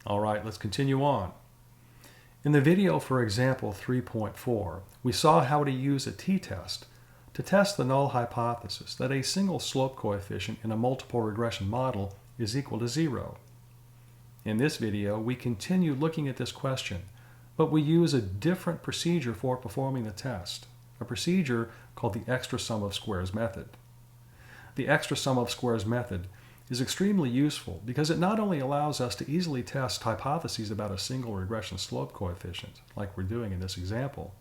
All right, let's continue on. In the video for example 3.4, we saw how to use a t-test to test the null hypothesis that a single slope coefficient in a multiple regression model is equal to 0. In this video, we continue looking at this question, but we use a different procedure for performing the test, a procedure called the extra sum of squares method. The extra sum of squares method is extremely useful because it not only allows us to easily test hypotheses about a single regression slope coefficient, like we're doing in this example,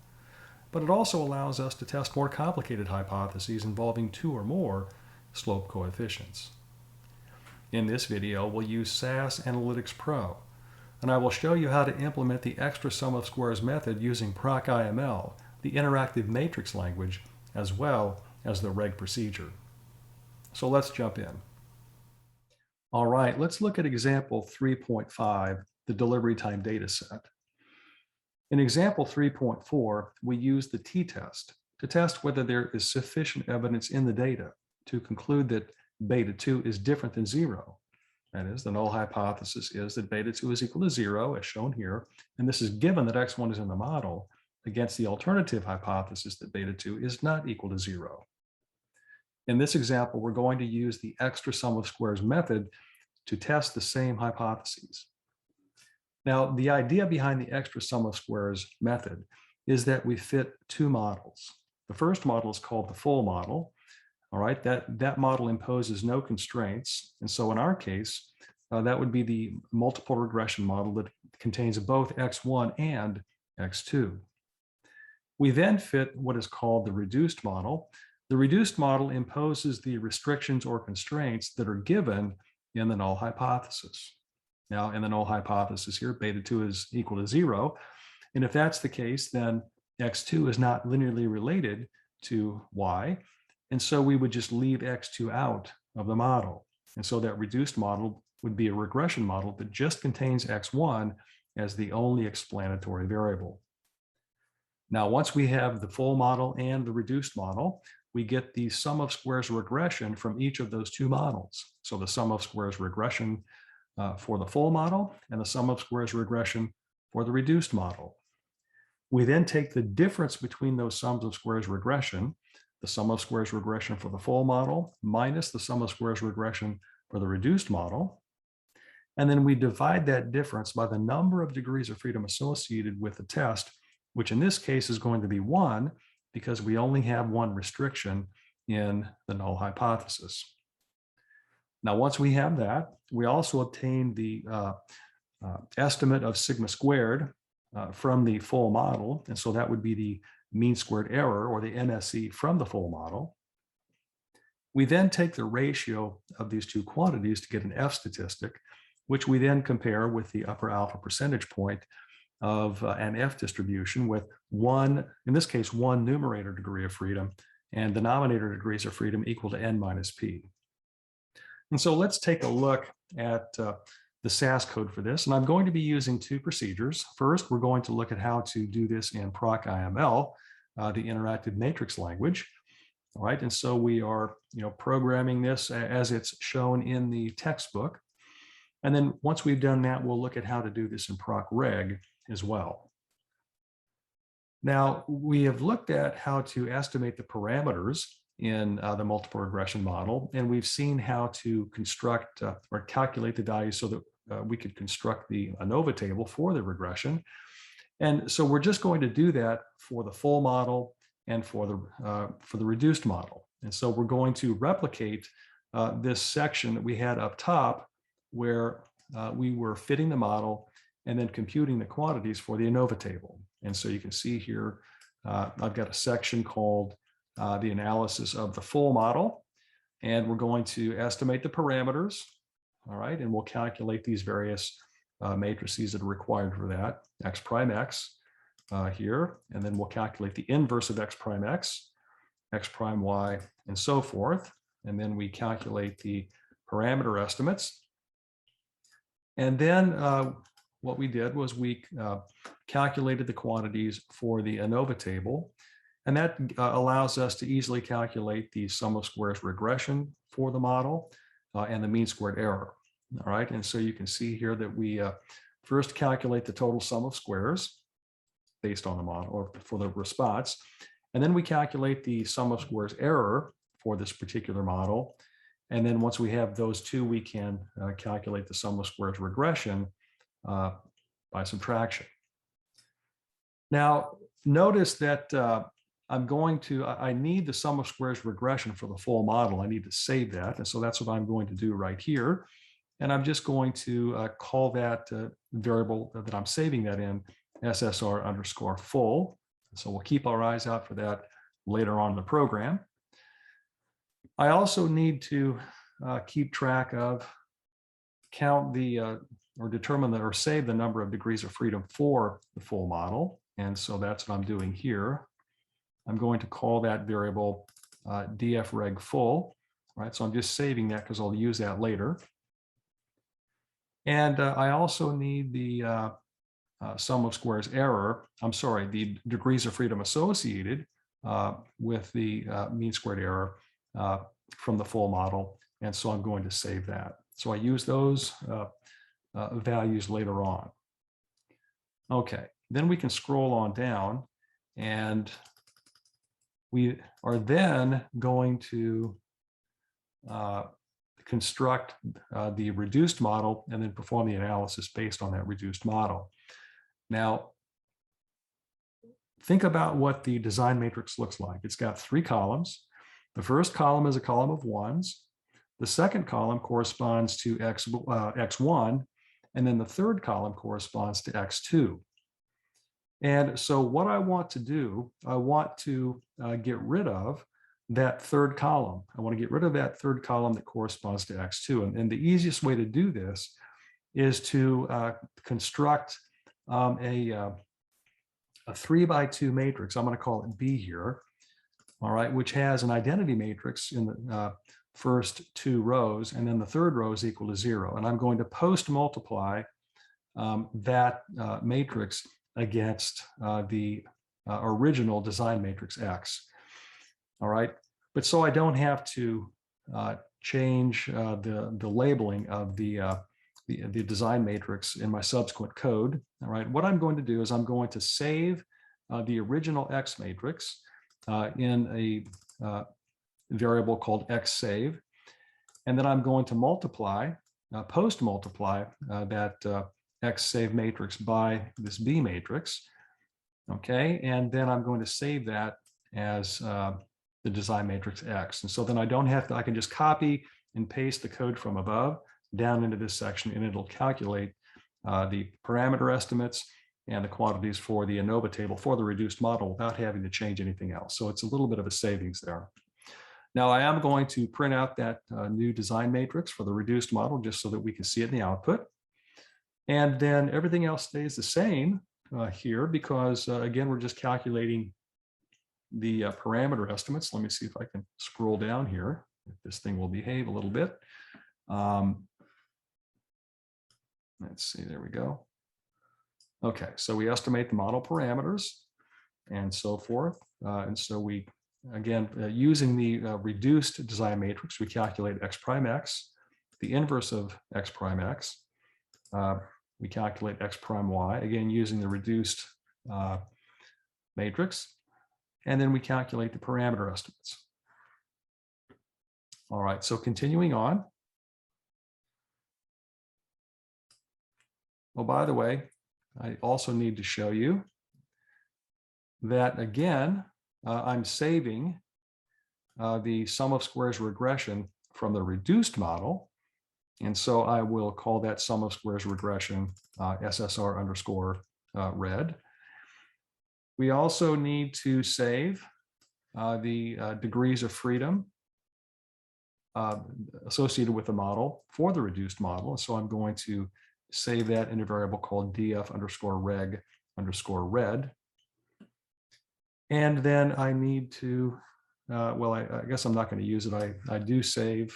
but it also allows us to test more complicated hypotheses involving two or more slope coefficients. In this video, we'll use SAS Analytics Pro, and I will show you how to implement the extra sum of squares method using PROC IML, the interactive matrix language, as well as the REG procedure. So let's jump in. All right, let's look at example 3.5, the delivery time data set. In example 3.4, we use the t-test to test whether there is sufficient evidence in the data to conclude that beta 2 is different than 0. That is, the null hypothesis is that beta 2 is equal to 0, as shown here, and this is given that x1 is in the model against the alternative hypothesis that beta 2 is not equal to 0. In this example, we're going to use the extra sum of squares method to test the same hypotheses. Now, the idea behind the extra sum of squares method is that we fit two models. The first model is called the full model. All right, that model imposes no constraints. And so in our case, that would be the multiple regression model that contains both x1 and x2. We then fit what is called the reduced model. The reduced model imposes the restrictions or constraints that are given in the null hypothesis. Now, in the null hypothesis here, beta 2 is equal to 0. And if that's the case, then x2 is not linearly related to y. And so we would just leave x2 out of the model. And so that reduced model would be a regression model that just contains x1 as the only explanatory variable. Now, once we have the full model and the reduced model, we get the sum of squares regression from each of those two models. So the sum of squares regression for the full model and the sum of squares regression for the reduced model. We then take the difference between those sums of squares regression, the sum of squares regression for the full model minus the sum of squares regression for the reduced model. And then we divide that difference by the number of degrees of freedom associated with the test, which in this case is going to be 1 because we only have one restriction in the null hypothesis. Now, once we have that, we also obtain the estimate of sigma squared from the full model. And so that would be the mean squared error, or the MSE, from the full model. We then take the ratio of these two quantities to get an F statistic, which we then compare with the upper alpha percentage point of an F distribution with one, in this case, one numerator degree of freedom and denominator degrees of freedom equal to n minus p. And so let's take a look at the SAS code for this. And I'm going to be using two procedures. First, we're going to look at how to do this in PROC IML, the interactive matrix language. All right, and so we are programming this as it's shown in the textbook. And then once we've done that, we'll look at how to do this in PROC REG as well. Now, we have looked at how to estimate the parameters in the multiple regression model, and we've seen how to construct or calculate the values so that we could construct the ANOVA table for the regression. And so we're just going to do that for the full model and for the reduced model. And so we're going to replicate this section that we had up top where we were fitting the model and then computing the quantities for the ANOVA table. And so you can see here, I've got a section called the analysis of the full model, and we're going to estimate the parameters. All right, and we'll calculate these various matrices that are required for that, x prime x here, and then we'll calculate the inverse of x prime x, x prime y, and so forth. And then we calculate the parameter estimates. And then what we did was we calculated the quantities for the ANOVA table. And that allows us to easily calculate the sum of squares regression for the model and the mean squared error. All right, and so you can see here that we first calculate the total sum of squares based on the model or for the response. And then we calculate the sum of squares error for this particular model. And then once we have those two, we can calculate the sum of squares regression by subtraction. Now, notice that I need the sum of squares regression for the full model. I need to save that. And so that's what I'm going to do right here. And I'm just going to call that variable that I'm saving that in SSR underscore full. So we'll keep our eyes out for that later on in the program. I also need to keep track of, count the, or determine or save the number of degrees of freedom for the full model. And so that's what I'm doing here. I'm going to call that variable dfreg full, right? So I'm just saving that because I'll use that later. And I also need the sum of squares error, the degrees of freedom associated with the mean squared error from the full model. And so I'm going to save that. So I use those values later on. Okay, then we can scroll on down, and we are then going to construct the reduced model and then perform the analysis based on that reduced model. Now, think about what the design matrix looks like. It's got 3 columns. The first column is a column of 1s. The second column corresponds to x1, and then the third column corresponds to x2. And so what I want to do, I want to get rid of that third column. I want to get rid of that third column that corresponds to x2. And the easiest way to do this is to construct a 3x2 matrix. I'm going to call it B here, all right, which has an identity matrix in the first 2 rows, and then the third row is equal to 0. And I'm going to post multiply that matrix against the original design matrix X. All right, but so I don't have to change the labeling of the design matrix in my subsequent code. All right, what I'm going to do is I'm going to save the original X matrix in a variable called xsave, and then I'm going to multiply, post multiply that xsave matrix by this B matrix. Okay, and then I'm going to save that as the design matrix X. And so then I don't have to, I can just copy and paste the code from above down into this section, and it'll calculate the parameter estimates and the quantities for the ANOVA table for the reduced model without having to change anything else. So it's a little bit of a savings there. Now I am going to print out that new design matrix for the reduced model just so that we can see it in the output. And then everything else stays the same here because again, we're just calculating the parameter estimates. Let me see if I can scroll down here, if this thing will behave a little bit. Let's see, there we go. Okay, so we estimate the model parameters and so forth. And so we, again, using the reduced design matrix, we calculate x prime x, the inverse of x prime x. We calculate x prime y, again, using the reduced matrix. And then we calculate the parameter estimates. All right, so continuing on. Well, by the way, I also need to show you that, again, I'm saving the sum of squares regression from the reduced model. And so I will call that sum of squares regression SSR underscore red. We also need to save the degrees of freedom associated with the model for the reduced model. So I'm going to save that in a variable called df underscore reg underscore red. And then I need to, well, I guess I'm not going to use it. I do save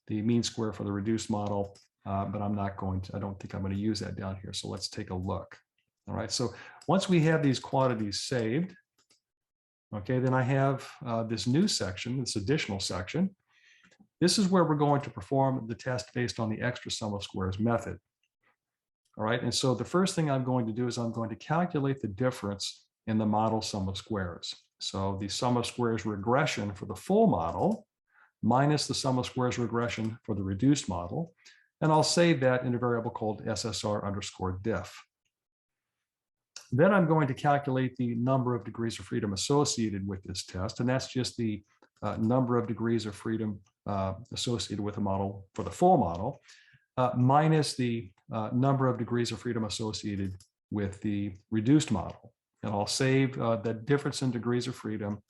the mean square for the reduced model, but I'm not going to, I don't think I'm going to use that down here. So let's take a look. All right, so once we have these quantities saved, okay, then I have this new section, this additional section. This is where we're going to perform the test based on the extra sum of squares method. All right, and so the first thing I'm going to do is I'm going to calculate the difference in the model sum of squares. So the sum of squares regression for the full model minus the sum of squares regression for the reduced model. And I'll save that in a variable called SSR underscore diff. Then I'm going to calculate the number of degrees of freedom associated with this test. And that's just the number of degrees of freedom associated with the model for the full model, minus the number of degrees of freedom associated with the reduced model. And I'll save the difference in degrees of freedom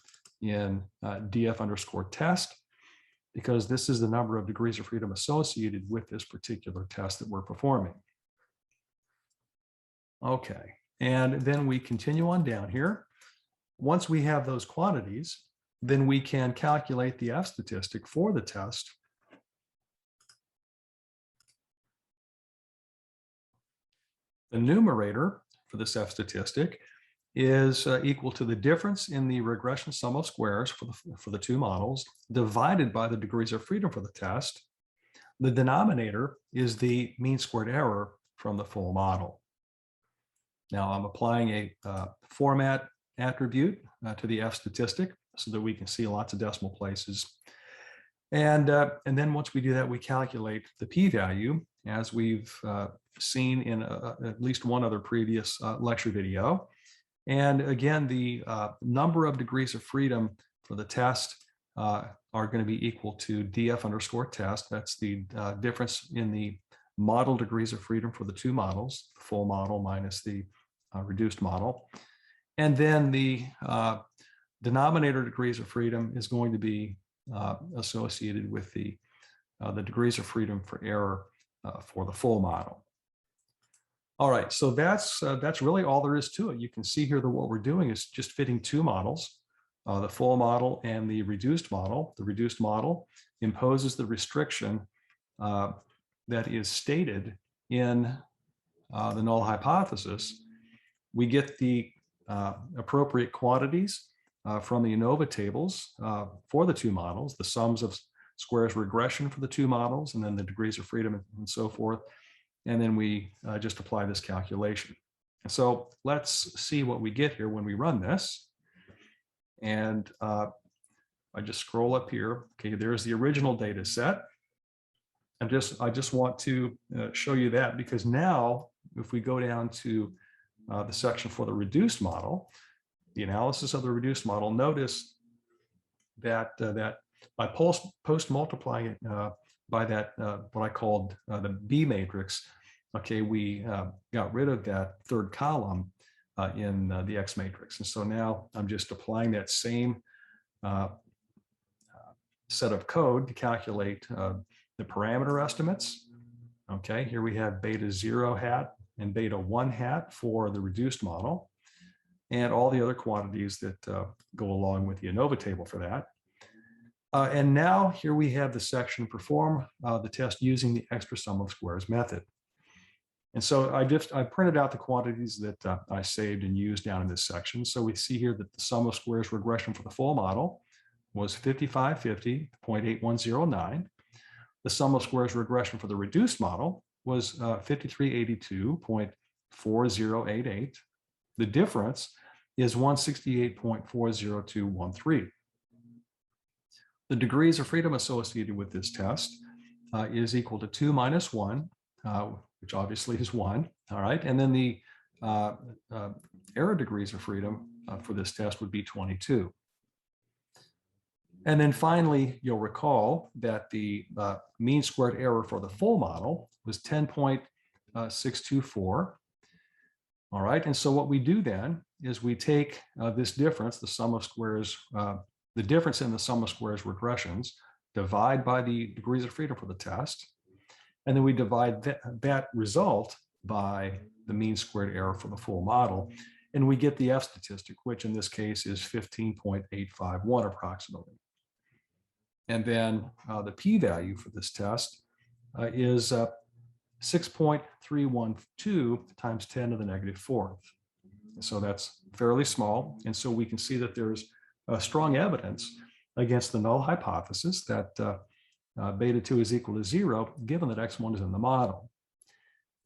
in df underscore test, because this is the number of degrees of freedom associated with this particular test that we're performing. Okay, and then we continue on down here. Once we have those quantities, then we can calculate the F statistic for the test. The numerator for this F statistic is equal to the difference in the regression sum of squares for the two models divided by the degrees of freedom for the test. The denominator is the mean squared error from the full model. Now I'm applying a format attribute to the F statistic so that we can see lots of decimal places. And then once we do that, we calculate the p-value, as we've seen in at least one other previous lecture video. And again, the number of degrees of freedom for the test are going to be equal to df underscore test. That's the difference in the model degrees of freedom for the two models, the full model minus the reduced model. And then the denominator degrees of freedom is going to be associated with the degrees of freedom for error for the full model. All right, so that's really all there is to it. You can see here that what we're doing is just fitting two models, the full model and the reduced model. The reduced model imposes the restriction that is stated in the null hypothesis. We get the appropriate quantities from the ANOVA tables for the two models, the sums of squares regression for the two models, and then the degrees of freedom and so forth. And then we just apply this calculation. And so let's see what we get here when we run this. And I just scroll up here. Okay, there's the original data set. I just want to show you that, because now if we go down to the section for the reduced model, the analysis of the reduced model, notice that by post multiplying it by that what I called the B matrix, okay, we got rid of that third column in the X matrix. And so now I'm just applying that same set of code to calculate the parameter estimates. Okay, here we have beta 0 hat and beta 1 hat for the reduced model, and all the other quantities that go along with the ANOVA table for that. And now here we have the section perform the test using the extra sum of squares method. And so I printed out the quantities that I saved and used down in this section. So we see here that the sum of squares regression for the full model was 5550.8109. The sum of squares regression for the reduced model was 5382.4088. The difference is 168.40213. The degrees of freedom associated with this test is equal to 2 minus 1, which obviously is 1. All right, and then the error degrees of freedom for this test would be 22. And then finally, you'll recall that the mean squared error for the full model was 10.624. All right, and so what we do then is we take this difference, the sum of squares, the difference in the sum of squares regressions, divide by the degrees of freedom for the test, and then we divide that result by the mean squared error for the full model, and we get the F statistic, which in this case is 15.851 approximately. And then the p-value for this test is 6.312 times 10 to the negative fourth. So that's fairly small. And so we can see that there's strong evidence against the null hypothesis that beta 2 is equal to 0, given that x1 is in the model.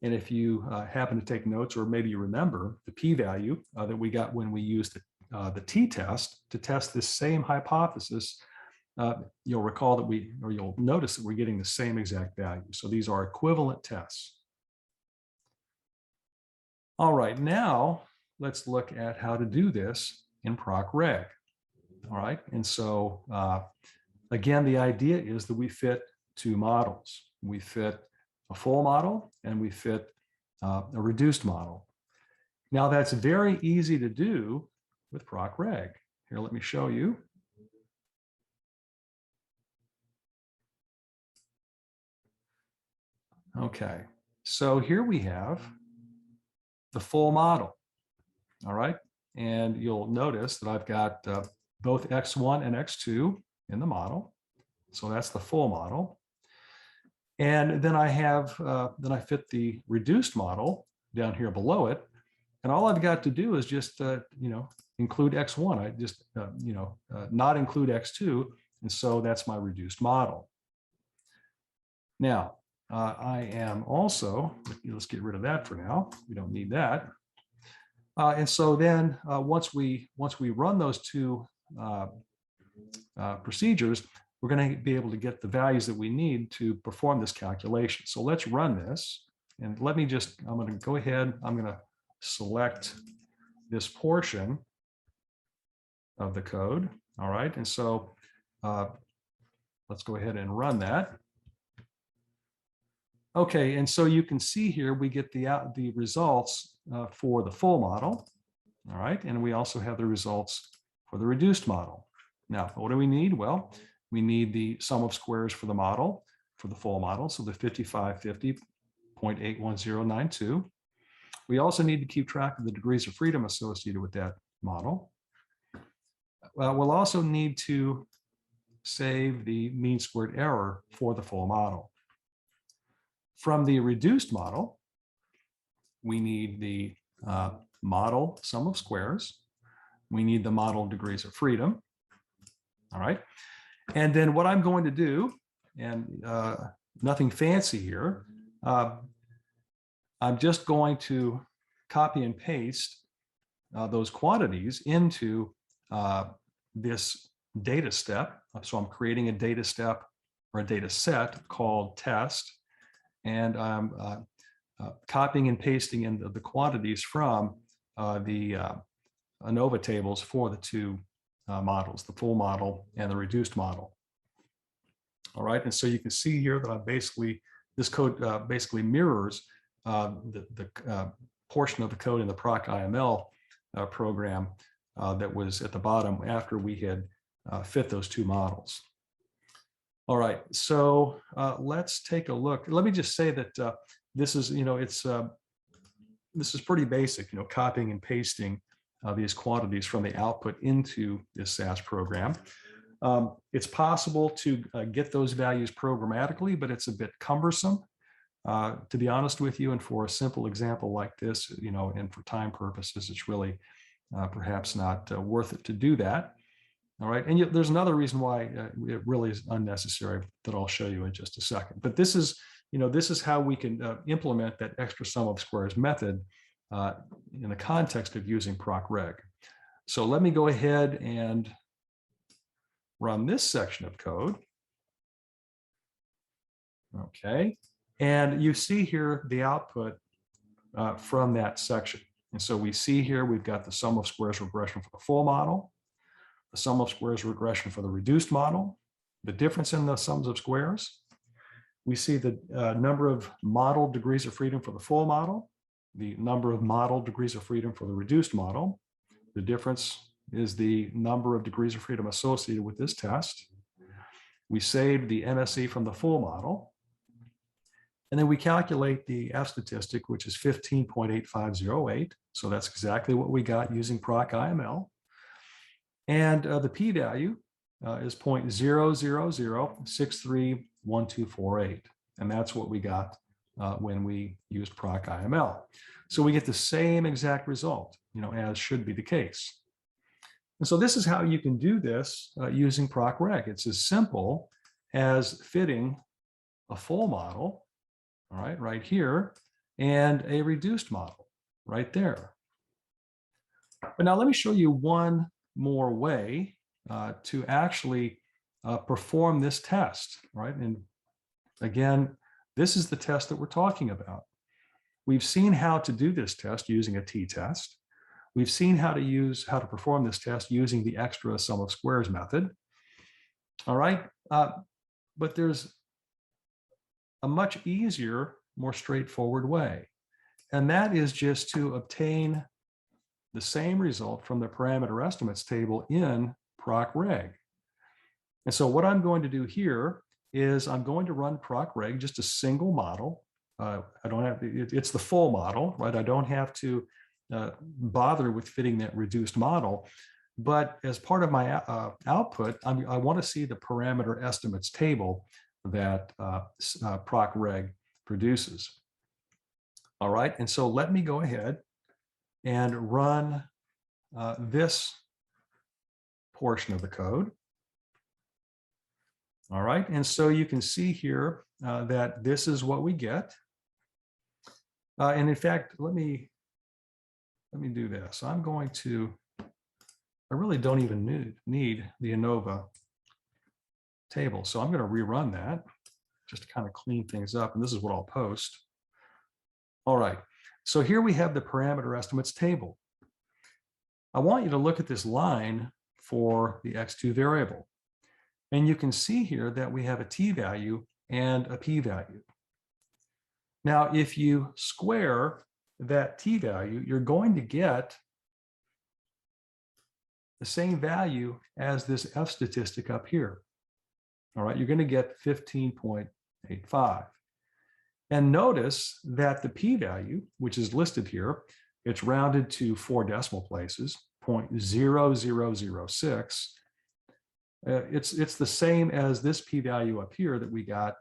And if you happen to take notes, or maybe you remember the p-value that we got when we used the t-test to test this same hypothesis, you'll recall that you'll notice that we're getting the same exact value. So these are equivalent tests. All right, now let's look at how to do this in PROC REG. All right, and so again, the idea is that we fit two models. We fit a full model and we fit a reduced model. Now that's very easy to do with PROC REG. Here, let me show you. Okay, so here we have the full model. All right, and you'll notice that I've got both X1 and X2 in the model. So that's the full model. And then I fit the reduced model down here below it. And all I've got to do is just, include X1. I just, not include X2. And so that's my reduced model. Now, I am also, let's get rid of that for now. We don't need that. And so then once we run those two procedures, we're going to be able to get the values that we need to perform this calculation. So let's run this. And I'm going to go ahead, I'm going to select this portion of the code. All right. And so let's go ahead and run that. Okay. And so you can see here, we get the results for the full model. All right. And we also have the results for the reduced model. Now, what do we need? Well, we need the sum of squares for the model, for the full model. So the 5550.81092. We also need to keep track of the degrees of freedom associated with that model. We'll also need to save the mean squared error for the full model. From the reduced model, we need the model sum of squares. We need the model degrees of freedom. All right. And then what I'm going to do, and nothing fancy here, I'm just going to copy and paste those quantities into this data step. So I'm creating a data step or a data set called test, and I'm copying and pasting in the quantities from the ANOVA tables for the two models, the full model and the reduced model. All right, and so you can see here that I'm this code basically mirrors the portion of the code in the PROC IML program that was at the bottom after we had fit those two models. All right, so let's take a look. Let me just say that this is, this is pretty basic, copying and pasting these quantities from the output into this SAS program. It's possible to get those values programmatically, but it's a bit cumbersome, to be honest with you. And for a simple example like this, and for time purposes, it's really perhaps not worth it to do that. All right, and there's another reason why it really is unnecessary that I'll show you in just a second. But this is, this is how we can implement that extra sum of squares method in the context of using PROC REG. So let me go ahead and run this section of code. Okay, and you see here the output from that section. And so we see here we've got the sum of squares regression for the full model, the sum of squares regression for the reduced model, the difference in the sums of squares. We see the number of model degrees of freedom for the full model, the number of model degrees of freedom for the reduced model. The difference is the number of degrees of freedom associated with this test. We saved the MSE from the full model. And then we calculate the F statistic, which is 15.8508. So that's exactly what we got using PROC IML. And the p-value is 0.000631248. And that's what we got when we used PROC IML. So we get the same exact result, as should be the case. And so this is how you can do this using PROC REG. It's as simple as fitting a full model, all right, right here, and a reduced model right there. But now let me show you one more way to actually perform this test, right? And again, this is the test that we're talking about. We've seen how to do this test using a t-test. We've seen how to perform this test using the extra sum of squares method. All right, but there's a much easier, more straightforward way, and that is just to obtain the same result from the parameter estimates table in PROC REG. And so what I'm going to do here is I'm going to run PROC REG, just a single model. I don't have, it's the full model, right? I don't have to bother with fitting that reduced model. But as part of my output, I want to see the parameter estimates table that PROC REG produces. All right, and so let me go ahead and run this portion of the code. All right, and so you can see here that this is what we get. And in fact, let me do this. I'm going to, I really don't even need the ANOVA table. So I'm going to rerun that just to kind of clean things up. And this is what I'll post. All right, so here we have the parameter estimates table. I want you to look at this line for the x2 variable. And you can see here that we have a t-value and a p-value. Now, if you square that t-value, you're going to get the same value as this f statistic up here. All right, you're going to get 15.85. And notice that the p-value, which is listed here, it's rounded to 4 decimal places, 0.0006. It's the same as this p-value up here that we got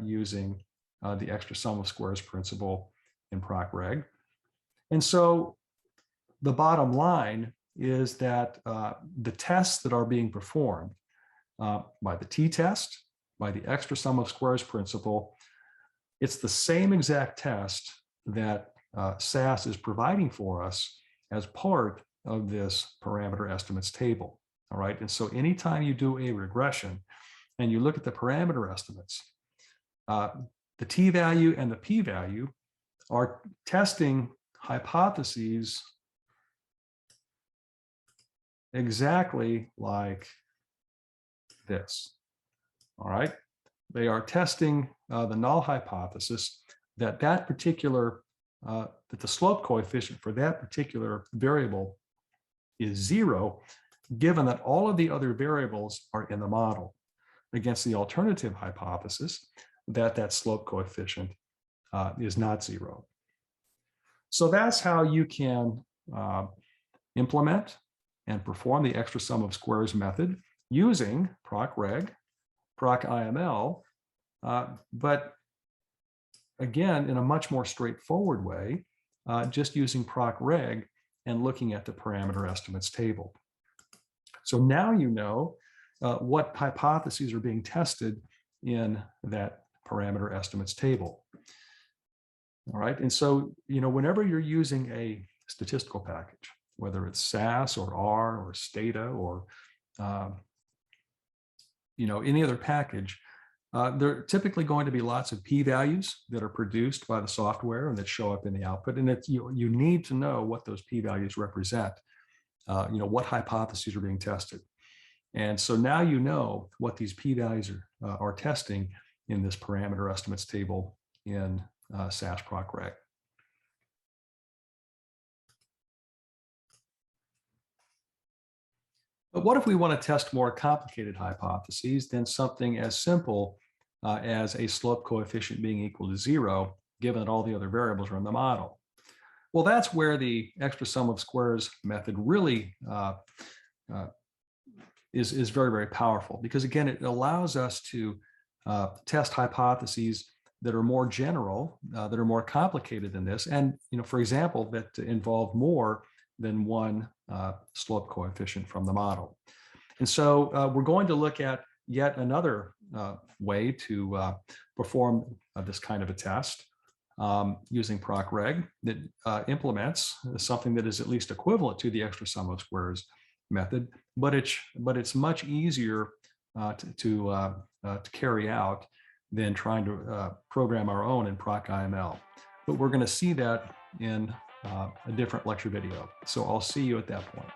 using the extra sum of squares principle in PROC REG. And so the bottom line is that the tests that are being performed by the t-test, by the extra sum of squares principle, it's the same exact test that SAS is providing for us as part of this parameter estimates table. All right, and so anytime you do a regression and you look at the parameter estimates, the t-value and the p-value are testing hypotheses exactly like this. All right, they are testing the null hypothesis that particular that the slope coefficient for that particular variable is 0, given that all of the other variables are in the model, against the alternative hypothesis that slope coefficient is not 0. So that's how you can implement and perform the extra sum of squares method using PROC REG, PROC IML, but again, in a much more straightforward way, just using PROC REG and looking at the parameter estimates table. So now you know what hypotheses are being tested in that parameter estimates table. All right, and so, whenever you're using a statistical package, whether it's SAS or R or Stata or, any other package, there are typically going to be lots of p-values that are produced by the software and that show up in the output. And you need to know what those p-values represent, what hypotheses are being tested. And so now you know what these p-values are testing in this parameter estimates table in SAS PROC REG. But what if we want to test more complicated hypotheses than something as simple as a slope coefficient being equal to 0, given that all the other variables are in the model? Well, that's where the extra sum of squares method really is very, very powerful, because again, it allows us to test hypotheses that are more general, that are more complicated than this, and for example, that involve more than one slope coefficient from the model. And so we're going to look at yet another way to perform this kind of a test. using PROC REG that implements something that is at least equivalent to the extra sum of squares method, but it's much easier to carry out than trying to program our own in PROC IML. But we're going to see that in a different lecture video. So I'll see you at that point.